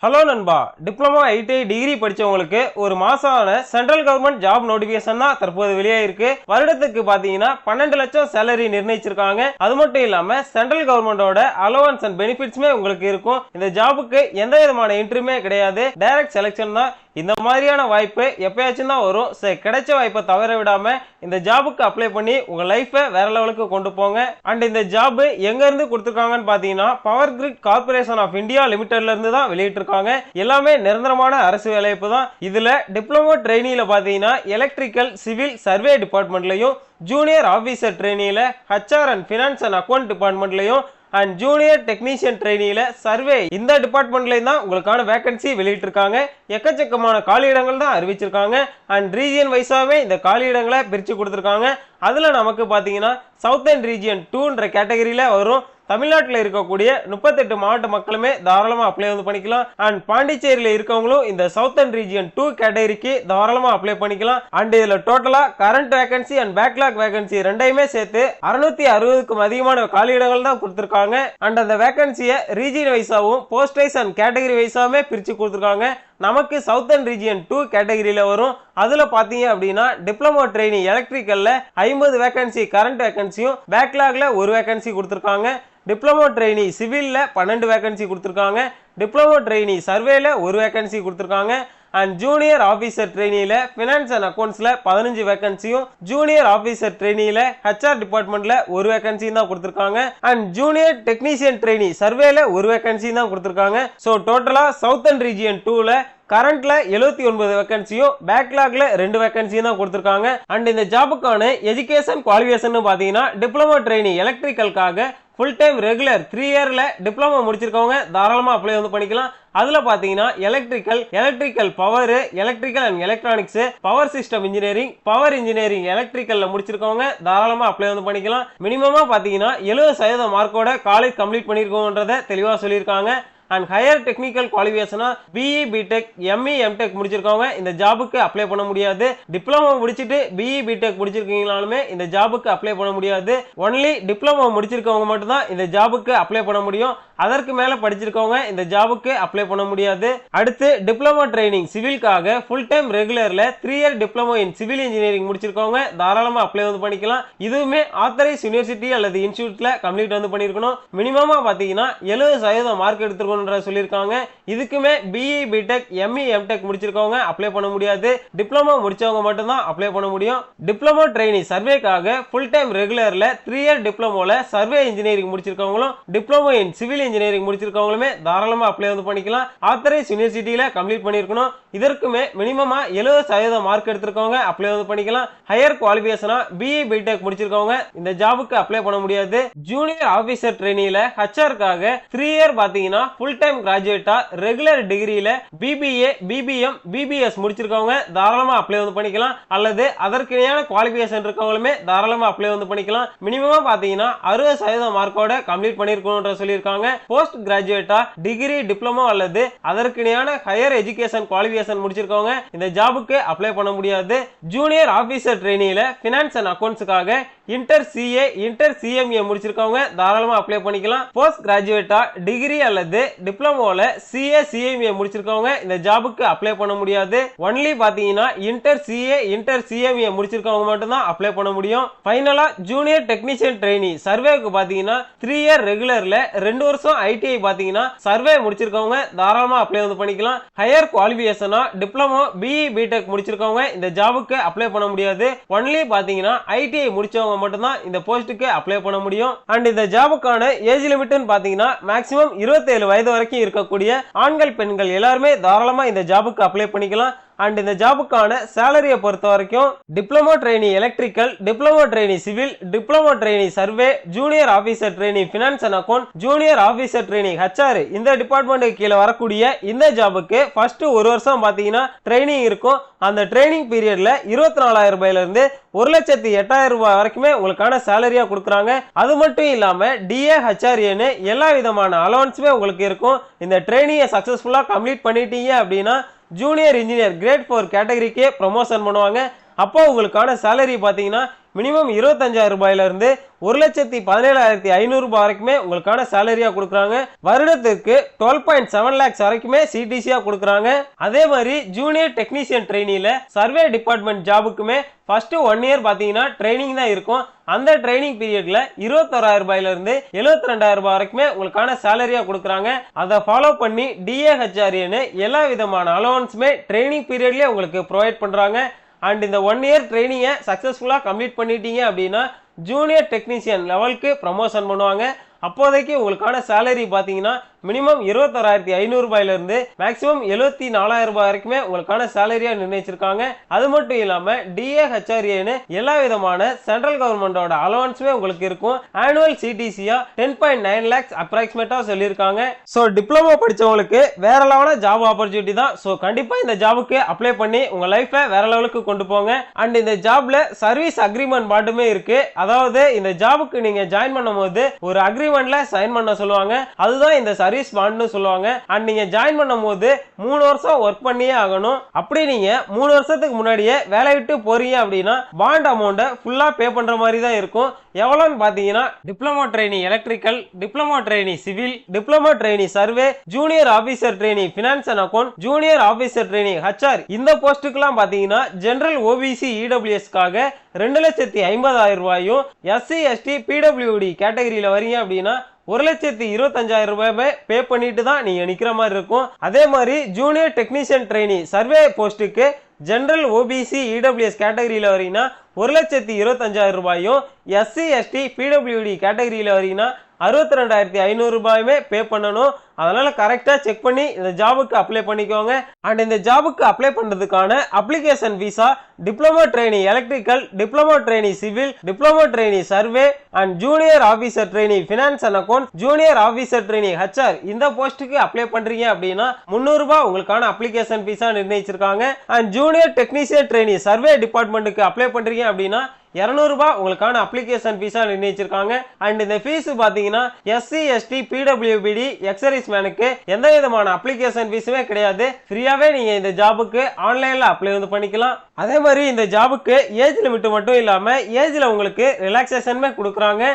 Hello நண்பா, diploma ITI degree படிச்சவங்களுக்கு ஒரு மாசமான சென்ட்ரல் கவர்மெண்ட் ஜாப் நோட்டிபிகேஷன் தான் தற்போது வெளியாயிருக்கு. வருடத்துக்கு பாத்தீங்கன்னா 12 லட்சம் சேலரி நிர்ணயிச்சிருக்காங்க. அது மட்டும் இல்லாம சென்ட்ரல் கவர்மெண்டோட அலோவன்ஸ் அண்ட் பெனிஃபிட்ஸ்மே உங்களுக்கு இருக்கும். இந்த ஜாபுக்கு எந்த விதமான இன்டர்வியூமே கிடையாது, டைரக்ட் செலக்ஷன் தான். இந்த மாதிரியான வாய்ப்பு எப்பயாச்சும் தான் வரும். கிடைச்ச வாய்ப்பை தவற விடாம இந்த ஜாபுக்கு அப்ளை பண்ணி உங்க லைஃபை வேற லெவலுக்கு கொண்டு போங்க. அண்ட் இந்த ஜாப் எங்க இருந்து கொடுத்திருக்காங்கன்னு பாத்தீங்கன்னா power grid corporation of India லிமிடெட்ல இருந்து தான் வெளியிட்டு இருக்காங்க. எல்லாமே நிரந்தரமான அரசு வேலைவாய்ப்பு தான். இதுல டிப்ளமோ ட்ரெயினில பாத்தீங்கன்னா எலக்ட்ரிக்கல் சிவில் சர்வே டிபார்ட்மெண்ட்லயும், ஜூனியர் ஆபீசர் ட்ரெயினில HR and finance and account டிபார்ட்மெண்ட்லயும் அண்ட் ஜூனியர் டெக்னீஷியன் ட்ரெயினில சர்வே இந்த டிபார்ட்மெண்ட்லயும் தான் உங்களுக்கான வேகன்சி வெளியிட்டு இருக்காங்க. எக்கச்சக்கமான காலியிடங்கள் தான் அறிவிச்சிருக்காங்க. அண்ட் ரீஜியன் வைஸாவே இந்த காலியிடங்களை பிரிச்சு கொடுத்திருக்காங்க. அதுல நமக்கு பாத்தீங்கன்னா சவுத்தர்ன் ரீஜியன் 2ன்ற கேட்டகரியில வரும். தமிழ்நாட்டில் இருக்கக்கூடிய 38 மாவட்ட மக்களுமே தாராளமா அப்ளை பண்ணிக்கலாம். அண்ட் பாண்டிச்சேரியில இருக்கவங்களும் இந்த சவுத்தர்ன் ரீஜியன் 2 கேட்டகரிக்கு தாராளமா அப்ளை பண்ணிக்கலாம். அண்ட் இதுல டோட்டலா current vacancy and backlog vacancy ரெண்டையுமே சேர்த்து 660க்கும் அதிகமான காலியிடங்கள் தான் கொடுத்திருக்காங்க. அண்ட் அந்த வேகன்சியை ரீஜியன் வைஸாவும் போஸ்ட் வைஸ் அண்ட் கேட்டகரி வைஸாவே பிரிச்சு கொடுத்திருக்காங்க. நமக்கு சவுத்தர்ன் ரீஜியன் 2 கேட்டகரியில வரும். அதுல பாத்தீங்க அப்படின்னா டிப்ளமோ ட்ரெயினி எலக்ட்ரிக்கல்ல 50 வேகன்சி கரண்ட் வேகன்சியும் பேக்லாக்ல ஒரு வேகன்சி கொடுத்திருக்காங்க. டிப்ளமோ ட்ரெயினி சிவில்ல 12 வேகன்சி கொடுத்திருக்காங்க. டிப்ளமோ ட்ரெயினி சர்வேல ஒரு வேகன்சி கொடுத்திருக்காங்க. அண்ட் ஜூனியர் ஆபீசர் ட்ரெயினில பினான்ஸ் அண்ட் அக்கௌண்ட்ஸ்ல 15 வேகன்சியும், ஜூனியர் ஆபீசர் ட்ரெயினில ஹெச்ஆர் டிபார்ட்மெண்ட்ல ஒரு வேகன்சி தான் கொடுத்திருக்காங்க. அண்ட் ஜூனியர் டெக்னீஷியன் ட்ரெயினி சர்வேல ஒரு வேகன்சி தான் கொடுத்திருக்காங்க. சோ டோட்டலா சவுத்தர்ன் ரீஜியன் 2ல கரண்ட்ல 79 வேகன்சியும் பேக்லாக்ல 2 வேகன்சியும் தான் கொடுத்திருக்காங்க. அண்ட் இந்த ஜாபுக்கான எஜுகேஷன் குவாலிஃபிகேஷன் பாத்தீங்கன்னா டிப்ளமோ ட்ரெயினி எலக்ட்ரிக்கலுக்காக ஃபுல் டைம் ரெகுலர் 3 இயர்ல டிப்ளமோ முடிச்சிருக்கவங்க தாராளமா அப்ளை பண்ணிக்கலாம். அதுல பாத்தீங்கன்னா electrical power, electrical and electronics, power system engineering, power engineering எலக்ட்ரிக்கல்ல முடிச்சிருக்கவங்க தாராளமா அப்ளை பண்ணிக்கலாம். மினிமமா பாத்தீங்கன்னா 70% மார்க்கோட காலேஜ் கம்ப்ளீட் பண்ணிருக்கோன்றத தெளிவா சொல்லியிருக்காங்க. அண்ட் ஹையர் டெக்னிக்கல் குவாலிஃபிகேஷனா பிஇ பிடெக் எம்இ எம்டெக் முடிச்சிருக்கவங்க இந்த ஜாபுக்கு அப்ளை பண்ண முடியாது. டிப்ளமோ முடிச்சிட்டு பிஇ பிடெக் முடிச்சிருக்கீங்களாலுமே இந்த ஜாபுக்கு அப்ளை பண்ண முடியாது. ஒன்லி டிப்ளமோ முடிச்சிருக்கவங்க மட்டும் தான் இந்த ஜாபுக்கு அப்ளை பண்ண முடியும். அதற்கு மேல படிச்சிருக்கவங்க இந்த ஜாபுக்கு அப்ளை பண்ண முடியாது. அடுத்து டிப்ளமோ ட்ரைனிங் சிவில்காக ஃபுல் டைம் ரெகுலர்ல 3 year diploma in civil engineering முடிச்சிருக்கவங்க தாராளமா அப்ளை பண்ணிக்கலாம். இதுவுமே ஆத்தரைஸ் யூனிவர்சிட்டி அல்லது இன்ஸ்டிடியூட்ல கம்ப்ளீட் பண்ணிருக்கணும். மினிமமா பாத்தீங்கன்னா 70% மார்க் எடுத்துருக்கணும் சொல்லிருக்காங்க. இதுக்குமே பிஇ பிடெக் எம்இ எம்டெக் முடிச்சிருக்கவங்க அப்ளை பண்ண முடியாது. டிப்ளமோ முடிச்சவங்க மட்டும் தான் அப்ளை பண்ண முடியும். டிப்ளமோ ட்ரெயினி சர்வேக்காக ஃபுல் டைம் ரெகுலர்ல 3 இயர் டிப்ளமோல சர்வே இன்ஜினியரிங் முடிச்சிருக்கவங்களும், டிப்ளமோ இன் சிவில் இன்ஜினியரிங் முடிச்சிருக்கவங்களுமே தாராளமா அப்ளை பண்ணிக்கலாம். ஆத்தரைஸ் யூனிவர்சிட்டியில கம்ப்ளீட் பண்ணிருக்கணும். இதற்குமே மினிமமா 70% மார்க் எடுத்திருக்கவங்க அப்ளை பண்ணிக்கலாம். ஹையர் குவாலிஃபிகேஷனா பிஇ பிடெக் முடிச்சிருக்கவங்க இந்த ஜாபுக்கு அப்ளை பண்ண முடியாது. ஜூனியர் ஆபீசர் ட்ரெயினில ஹெச்ஆர்க்காக 3 இயர் பாத்தீங்கன்னா full time கிராஜுவேட்டா regular டிகிரியில BBA BBM PBS முடிச்சிருக்கவங்க தாராளமா அப்ளை பண்ணிக்கலாம். அல்லது அதற்கு இணையான குவாலிஃபிகேஷன் இருக்கவங்களுமே தாராளமா அப்ளை பண்ணிக்கலாம். மினிமமா பாத்தீங்கன்னா 60% மார்க்கோட கம்ப்ளீட் பண்ணிருக்கணும்ன்ற சொல்லியிருக்காங்க. போஸ்ட் கிராஜுவேட்டா டிகிரி டிப்ளமோ அல்லது அதற்கு இணையான ஹையர் எஜுகேஷன் குவாலிஃபிகேஷன் முடிச்சிருக்கவங்க இந்த ஜாபுக்கு அப்ளை பண்ண முடியாது. ஜூனியர் ஆபீசர் ட்ரெயினில பினான்ஸ் அண்ட் அக்கௌண்ட்ஸ்க்காக இன்டர் சிஏ இன்டர் சிஎம்ஏ முடிச்சிருக்கவங்க தாராளமா அப்ளை பண்ணிக்கலாம். போஸ்ட் கிராஜுவேட்டா டிகிரி அல்லது டிப்ளமோல சிஏ சிஎம்ஏ முடிச்சிருக்கவங்க இந்த ஜாபுக்கு அப்ளை பண்ண முடியாது. ஒன்லி பாத்தீங்கன்னா இன்டர் சிஏ இன்டர் சிஎம்ஏ முடிச்சிருக்கவங்க மட்டும் தான் அப்ளை பண்ண முடியும். ஃபைனலா ஜூனியர் டெக்னீஷியன் ட்ரெயினி சர்வேக்கு பாத்தீங்கன்னா 3 இயர் ரெகுலர்ல 2 வருஷம் ஐடிஐ பாத்தீங்கன்னா சர்வே முடிச்சிருக்கவங்க தாராளமா அப்ளை பண்ணிக்கலாம். ஹையர் குவாலிஃபிகேஷனா டிப்ளமோ பிஇ பிடெக் முடிச்சிருக்கவங்க இந்த ஜாபுக்கு அப்ளை பண்ண முடியாது. ஒன்லி பாத்தீங்கன்னா ஐடிஐ முடிச்சவங்க மட்டும் தான் இந்த போஸ்டுக்கு அப்ளை பண்ண முடியும். அண்ட் இந்த ஜாபுக்கான ஏஜ் லிமிட்னு பாத்தீங்கன்னா மேக்ஸிமம் 27 வயது வரைக்கும் இருக்கக்கூடிய ஆண்கள் பெண்கள் எல்லாருமே தாராளமா இந்த ஜாபுக்கு அப்ளை பண்ணிக்கலாம். அண்ட் இந்த ஜாபுக்கான சேலரியை பொறுத்த வரைக்கும் diploma trainee electrical, diploma trainee civil, diploma trainee survey, junior officer trainee finance and account, junior officer trainee HR இந்த டிபார்ட்மெண்ட்டுக்கு கீழே வரக்கூடிய இந்த ஜாபுக்கு ஃபர்ஸ்ட் ஒரு வருஷம் பாத்தீங்கன்னா ட்ரைனிங் இருக்கும். அந்த ட்ரைனிங் பீரியட்ல 24,000 ரூபாயில இருந்து 1,08,000 ரூபாய் வரைக்குமே உங்களுக்கான சேலரியா கொடுக்குறாங்க. அது மட்டும் இல்லாம டிஏ ஹெச்ஆர்ஏன்னு எல்லா விதமான அலவன்ஸுமே உங்களுக்கு இருக்கும். இந்த ட்ரைனிங்கை சக்சஸ்ஃபுல்லா கம்ப்ளீட் பண்ணிட்டீங்க அப்படின்னா ஜூனியர் இன்ஜினியர் கிரேட் 4 கேட்டகரிக்கே ப்ரமோஷன் பண்ணுவாங்க. அப்போ உங்களுக்கான சேலரி பாத்தீங்கன்னா மினிமம் 25,000 ரூபாயில இருந்து 1,17,500 ரூபாய் வரைக்குமே உங்களுக்கான சேலரியா கொடுக்குறாங்க. வருடத்திற்கு 12.7 lakhs வரைக்குமே சிடிசியா கொடுக்குறாங்க. அதே மாதிரி ஜூனியர் டெக்னீஷியன் ட்ரெயினில சர்வே டிபார்ட்மெண்ட் ஜாபுக்குமே ஃபர்ஸ்ட் 1 இயர் பாத்தீங்கன்னா ட்ரைனிங் தான் இருக்கும். அந்த ட்ரைனிங் பீரியட்ல 21,000 ரூபாயில இருந்து 72,000 ரூபாய் வரைக்குமே உங்களுக்கான சேலரியா கொடுக்குறாங்க. அதை ஃபாலோ பண்ணி டிஏஹெச்ஆர்ஏன்னு எல்லா விதமான அலவன்ஸுமே ட்ரைனிங் பீரியட்லயே உங்களுக்கு ப்ரொவைட் பண்றாங்க. அண்ட் இந்த 1 இயர் ட்ரைனிங்கை சக்சஸ்ஃபுல்லா கம்ப்ளீட் பண்ணிட்டீங்க அப்படின்னா ஜூனியர் டெக்னீஷியன் லெவலுக்கு ப்ரமோஷன் பண்ணுவாங்க. அப்போதைக்கு உங்களுக்கான சேலரி பாத்தீங்கன்னா மினிமம் 21,500 ரூபாயில இருந்து மேக்ஸிமம் 74,000 ரூபாய் வரைக்குமே உங்களுக்கான சேலரியா நிர்ணயிச்சிருக்காங்க. அது மட்டும் இல்லாம டிஏஹெச்ஆர்ஏன்னு எல்லா விதமான சென்ட்ரல் கவர்மெண்டோட அலவன்ஸுமே உங்களுக்கு இருக்கும். ஆனுவல் சிடிசியா 10.9 lakhs அப்ராக்சிமேட்டா சொல்லியிருக்காங்க. ஸோ டிப்ளமோ படிச்சவங்களுக்கு வேற லெவலான ஜாப் ஆப்பர்ச்சுனிட்டி தான். ஸோ கண்டிப்பா இந்த ஜாபுக்கு அப்ளை பண்ணி உங்க லைஃபை வேற லெவலுக்கு கொண்டு போங்க. அண்ட் இந்த ஜாப்ல சர்வீஸ் அக்ரிமெண்ட் பாண்டுமே இருக்கு. அதாவது இந்த ஜாபுக்கு நீங்க ஜாயின் பண்ணும் போது ஒரு அக்ரிமெண்ட்ல சைன் பண்ண சொல்லுவாங்க. அதுதான் இந்த சர்வீஸ் பாண்ட்னு சொல்லுவாங்க. அண்ட் நீங்க ஜாயின் பண்ணும்போது 3 வருஷம் ஒர்க் பண்ணியே ஆகணும். அப்படி நீங்க 3 வருஷத்துக்கு முன்னாடியே வேலை விட்டு போறீங்க அப்படின்னா பாண்ட் அமௌண்ட்டை ஃபுல்லா பே பண்ற மாதிரி தான் இருக்கும். எவ்வளவுன்னு பாத்தீங்கன்னா diploma trainee electrical, diploma trainee civil, diploma trainee survey, junior officer trainee finance and account, junior officer trainee HR இந்த போஸ்டுக்குலாம் பாத்தீங்கன்னா ஜெனரல் ஓபிசி இடபிள்யூஎஸ்க்காக 2,50,000 ரூபாயும், எஸ்சி எஸ்டி பிடபிள்யூடி கேட்டகரியில வரீங்க அப்படின்னா 1,25,000 ரூபாய் பே பண்ணிட்டு தான் நீங்க நிக்கிற மாதிரி இருக்கும். அதே மாதிரி ஜூனியர் டெக்னீஷியன் ட்ரெயினி சர்வே போஸ்டுக்கு ஜெனரல் ஓபிசி இடபிள்யூஎஸ் கேட்டகரியில வரீங்கன்னா 1,25,000 ரூபாயும், எஸ்சி எஸ்டி பிடபிள்யூடி கேட்டகரியில வரீங்கன்னா 62,500 ரூபாயுமே பே பண்ணணும். அதனால கரெக்டா செக் பண்ணி இந்த ஜாபுக்கு அப்ளை பண்ணிக்கோங்க. அண்ட் இந்த ஜாபுக்கு அப்ளை பண்றதுக்கான அப்ளிகேஷன் விசா diploma trainee electrical, diploma trainee civil, diploma trainee survey and junior officer trainee finance and account, junior officer trainee HR இந்த போஸ்டுக்கு அப்ளை பண்றீங்க அப்படின்னா 300 ரூபாய் உங்களுக்கான அப்ளிகேஷன் விசா நிர்ணயிச்சிருக்காங்க. And junior technician trainee survey டிபார்ட்மெண்ட்டுக்கு அப்ளை பண்றீங்க அப்படின்னா 200 ரூபாய் உங்களுக்கான அப்ளிகேஷன் விசா நிர்ணயிச்சிருக்காங்க. அண்ட் இந்த ஃபீஸ் பாத்தீங்கன்னா எஸ்சி எஸ்டி பிடபிள்யூபிடி எக்ஸர்வீஸ் மேனுக்கு எந்த விதமான அப்ளிகேஷன் ஃபீஸுமே கிடையாது. ஃப்ரீயாவே நீங்க இந்த ஜாபுக்கு ஆன்லைன்ல அப்ளை வந்து பண்ணிக்கலாம். அதே மாதிரி இந்த ஜாபுக்கு ஏஜ் லிமிட் மட்டும் இல்லாம ஏஜ்ல உங்களுக்கு ரிலாக்ஸேஷனுமே கொடுக்குறாங்க.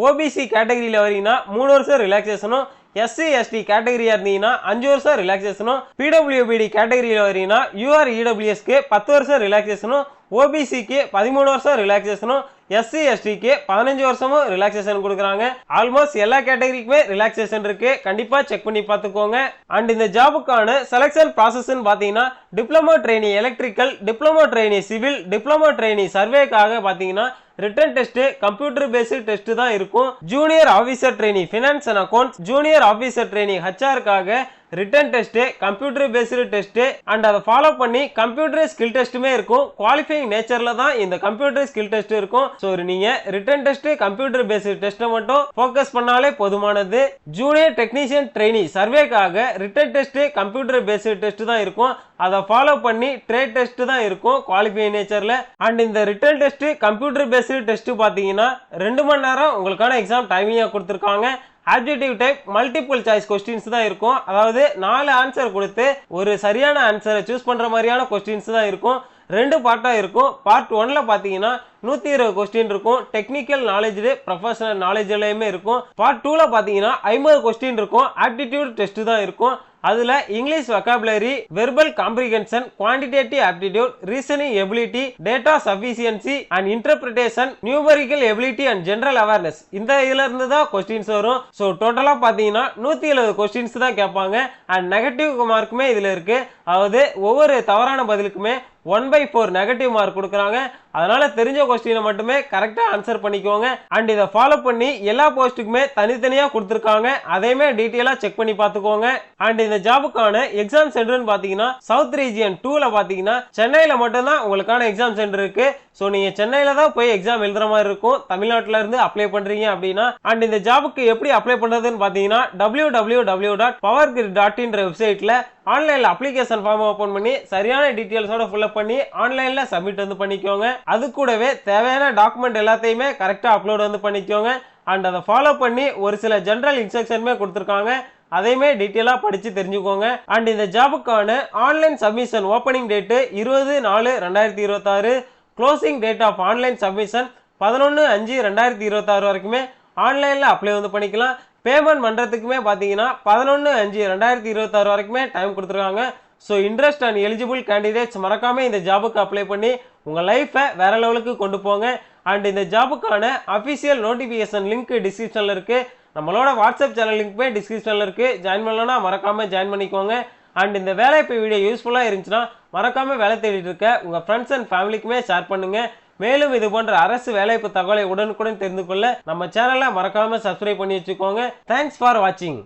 ஓபிசி கேட்டகரியில வரீங்கன்னா 3 வருஷம் ரிலாக்ஸேஷனும், எஸ்சி எஸ்டி கேட்டகரியா இருந்தீங்கன்னா 5 வருஷம் ரிலாக்ஸேஷனும், பிடபிள்யூபிடி கேட்டகரியில வரீங்கன்னா யூஆர் இடபிள்யூஎஸ்க்கு 10 வருஷம் ரிலாக்ஸேஷனும், ஓபிசிக்கு 13 வருஷம் ரிலாக்ஸேஷனும், எஸ்சி எஸ்டிக்கு 15 வருஷமும் ரிலாக்ஸேஷன் கொடுக்குறாங்க. ஆல்மோஸ்ட் எல்லா கேட்டகரிக்குமே ரிலாக்ஸேஷன் இருக்கு. கண்டிப்பா செக் பண்ணி பார்த்துக்கோங்க. அண்ட் இந்த ஜாபுக்கான செலக்ஷன் ப்ராசஸ் பாத்தீங்கன்னா diploma trainee electrical, diploma trainee civil, diploma trainee சர்வேக்காக பாத்தீங்கன்னா written test, computer based test தான் இருக்கும். Junior officer trainee finance and accounts, junior officer trainee ஹெச்ஆர்க்காக written test, computer based test and அதை follow பண்ணி computer skill டெஸ்ட்டுமே இருக்கும். Qualifying நேச்சர்ல தான் இந்த கம்ப்யூட்டர் ஸ்கில் டெஸ்ட் இருக்கும். ஸோ நீங்க ரிட்டன் டெஸ்ட், கம்ப்யூட்டர் பேஸ்டு டெஸ்ட்டை மட்டும் ஃபோக்கஸ் பண்ணாலே போதுமானது. Junior technician trainee சர்வேக்காக written test, computer based test தான் இருக்கும். அதை ஃபாலோ பண்ணி ட்ரேட் டெஸ்ட் தான் இருக்கும் குவாலிஃபைங் நேச்சர்ல. அண்ட் இந்த written test, computer based test பாத்தீங்கன்னா 2 மணி நேரம் உங்களுக்கான எக்ஸாம் டைமிங்கா கொடுத்துருக்காங்க. Objective type multiple choice questions தான் இருக்கும். அதாவது 4 ஆன்சர் கொடுத்து ஒரு சரியான ஆன்சரை சூஸ் பண்ற மாதிரியான கொஸ்டின்ஸ் தான் இருக்கும். 2 பார்ட்டா இருக்கும். பார்ட் 1ல பாத்தீங்கன்னா 120 கொஸ்டின் இருக்கும். டெக்னிக்கல் நாலேஜ், ப்ரொஃபஷனல் நாலேஜ்லயுமே இருக்கும். பார்ட் 2ல பாத்தீங்கன்னா 50 கொஸ்டின் இருக்கும். ஆப்டிடியூட் டெஸ்ட் தான் இருக்கும். அதுல English vocabulary, verbal comprehension, quantitative aptitude, reasoning ability, data sufficiency and interpretation, numerical ability and general awareness இந்த இதுல இருந்து தான் கொஸ்டின்ஸ் வரும். ஸோ டோட்டலா பாத்தீங்கன்னா 170 கொஸ்டின்ஸ் தான் கேட்பாங்க. அண்ட் நெகட்டிவ் மார்க்குமே இதுல இருக்கு. அதாவது ஒவ்வொரு தவறான பதிலுக்குமே 1/4 நெகட்டிவ் மார்க் கொடுக்குறாங்க. அதனால தெரிஞ்ச கொஸ்டினை மட்டுமே கரெக்டா ஆன்சர் பண்ணிக்கோங்க. அண்ட் இதை ஃபாலோ பண்ணி எல்லா போஸ்ட்டுக்குமே தனித்தனியா கொடுத்துருக்காங்க. அதையுமே டீட்டெயிலா செக் பண்ணி பார்த்துக்கோங்க. அண்ட் இந்த ஜாபுக்கான எக்ஸாம் சென்டர்னு பாத்தீங்கன்னா சவுத் ரீஜியன் 2ல பாத்தீங்கன்னா சென்னையில மட்டும் தான் உங்களுக்கான எக்ஸாம் சென்டர் இருக்கு. ஸோ நீங்க சென்னையில தான் போய் எக்ஸாம் எழுதுற மாதிரி இருக்கும். தமிழ்நாட்டில இருந்து அப்ளை பண்றீங்க அப்படின்னா. அண்ட் இந்த ஜாபுக்கு எப்படி அப்ளை பண்றதுன்னு பாத்தீங்கன்னா www.powergrid.in வெப்சைட்ல ஆன்லைன்ல அப்ளிகேஷன் ஃபார்ம் ஓபன் பண்ணி சரியான டீடைல்ஸோட ஃபில் அப் பண்ணி ஆன்லைன்ல சப்மிட் வந்து பண்ணிக்கோங்க. அது கூடவே தேவையான டாக்குமெண்ட் எல்லாத்தையுமே கரெக்டா அப்லோட் வந்து பண்ணிக்கோங்க. அண்ட் அதை ஃபாலோ பண்ணி ஒரு சில ஜெனரல் இன்ஸ்ட்ரக்ஷனுமே கொடுத்துருக்காங்க. அதையுமே டீட்டெயிலா படிச்சு தெரிஞ்சுக்கோங்க. அண்ட் இந்த ஜாபுக்கான online submission opening date 20/4/2026, closing date of online submission 11/5/2026 வரைக்குமே ஆன்லைனில் அப்ளை வந்து பண்ணிக்கலாம். பேமெண்ட் பண்ணுறதுக்குமே பார்த்தீங்கன்னா 11/5/2026 வரைக்குமே டைம் கொடுத்துருக்காங்க. So interest and eligible candidates மறக்காமல் இந்த ஜாபுக்கு அப்ளை பண்ணி உங்கள் லைஃப்பை வேற லெவலுக்கு கொண்டு போங்க. அண்ட் இந்த ஜாபுக்கான அஃபிஷியல் நோட்டிஃபிகேஷன் லிங்க் டிஸ்கிரிப்ஷனில் இருக்குது. நம்மளோட வாட்ஸ்அப் சேனல் லிங்க் போய் டிஸ்கிரிப்ஷனில் இருக்குது. ஜாயின் பண்ணலன்னா மறக்காமல் ஜாயின் பண்ணிக்கோங்க. அண்ட் இந்த வேலைவாய்ப்பு வீடியோ யூஸ்ஃபுல்லாக இருந்துச்சுன்னா மறக்காமல் வேலை தேடிட்டு இருக்க உங்கள் ஃப்ரெண்ட்ஸ் அண்ட் ஃபேமிலிக்குமே ஷேர் பண்ணுங்கள். மேலும் இது போன்ற அரசு வேலைவாய்ப்பு தகவலை உடனுக்குடன் தெரிந்து கொள்ள நம்ம சேனலை மறக்காமல் சப்ஸ்கிரைப் பண்ணி வச்சுக்கோங்க. தேங்க்ஸ் ஃபார் வாட்சிங்.